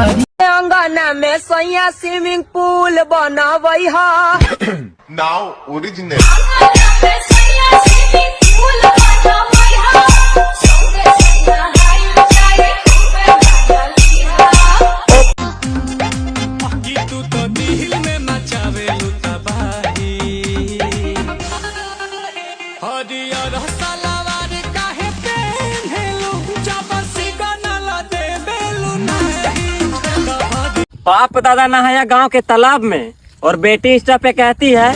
अंगना में सैया स्विमिंग पूल बनावई हा नाउ ओरिजिनल बाप दादा नहाया गांव के तालाब में और बेटी इंस्टा पे कहती है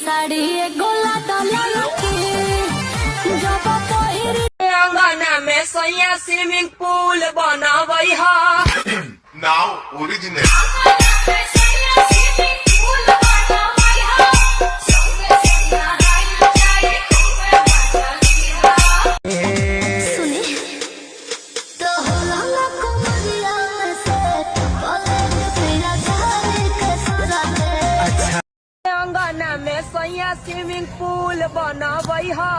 साड़ी गोला अंगना में सैया स्विमिंग पूल बनावई हा नाउ ओरिजिनल अंगना में सैया स्विमिंग पूल बनावई हा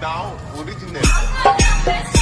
नाउ ओरिजिनल